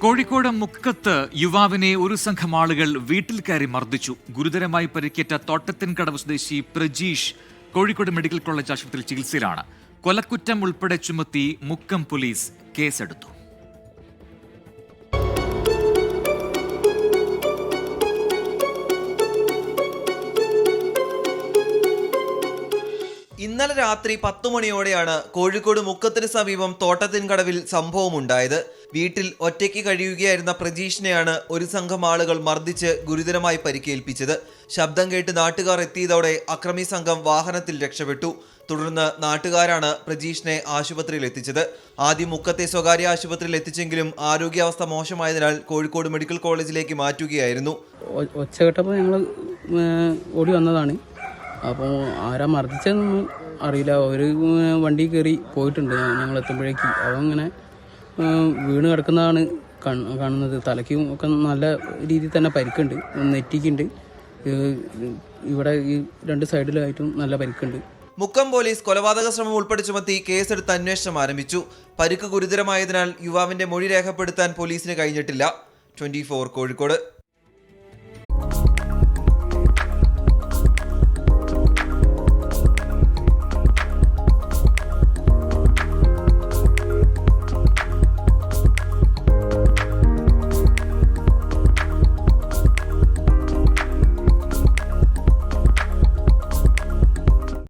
കോഴിക്കോട് മുക്കത്ത് യുവാവിനെ ഒരു സംഘം ആളുകൾ വീട്ടിൽ കയറി മർദ്ദിച്ചു. ഗുരുതരമായി പരിക്കേറ്റ തോട്ടത്തിൻകടവ് സ്വദേശി പ്രജീഷ് കോഴിക്കോട് മെഡിക്കൽ കോളേജ് ആശുപത്രിയിൽ ചികിത്സയിലാണ്. കൊലക്കുറ്റം ഉൾപ്പെടെ ചുമത്തി മുക്കം പോലീസ് കേസെടുത്തു. ഇന്നലെ രാത്രി 10 മണിയോടെയാണ് കോഴിക്കോട് മുക്കത്തിന് സമീപം തോട്ടത്തിൻകടവിൽ സംഭവമുണ്ടായത്. വീട്ടിൽ ഒറ്റയ്ക്ക് കഴിയുകയായിരുന്ന പ്രജീഷിനെയാണ് ഒരു സംഘം ആളുകൾ മർദ്ദിച്ച് ഗുരുതരമായി പരിക്കേൽപ്പിച്ചത്. ശബ്ദം കേട്ട് നാട്ടുകാർ എത്തിയതോടെ അക്രമി സംഘം വാഹനത്തിൽ രക്ഷപ്പെട്ടു. തുടർന്ന് നാട്ടുകാരാണ് പ്രജീഷിനെ ആശുപത്രിയിൽ എത്തിച്ചത്. ആദ്യം മുക്കത്തെ സ്വകാര്യ ആശുപത്രിയിൽ എത്തിച്ചെങ്കിലും ആരോഗ്യാവസ്ഥ മോശമായതിനാൽ കോഴിക്കോട് മെഡിക്കൽ കോളേജിലേക്ക് മാറ്റുകയായിരുന്നു. ഒച്ച കേട്ടപ്പോൾ ഞങ്ങൾ ഓടി വന്നതാണ്. അപ്പോൾ ആരാ മർദ്ദിച്ചതെന്നൊന്നും അറിയില്ല. ഒരു വണ്ടി കയറി പോയിട്ടുണ്ട്. ഞങ്ങൾ എത്തുമ്പോഴേക്ക് അവങ്ങനെ വീണ് കിടക്കുന്നതാണ് കാണുന്നത്. തലയ്ക്കും ഒക്കെ നല്ല രീതിയിൽ തന്നെ പരിക്കുണ്ട്. നെറ്റിക്കുണ്ട്. ഇവിടെ ഈ 2 സൈഡിലായിട്ടും നല്ല പരിക്കുണ്ട്. മുക്കം പോലീസ് കൊലപാതക ശ്രമം ഉൾപ്പെടെ ചുമത്തി കേസെടുത്ത് അന്വേഷണം ആരംഭിച്ചു. പരിക്ക് ഗുരുതരമായതിനാൽ യുവാവിന്റെ മൊഴി രേഖപ്പെടുത്താൻ പോലീസിന് കഴിഞ്ഞിട്ടില്ല. 24 കോഴിക്കോട്.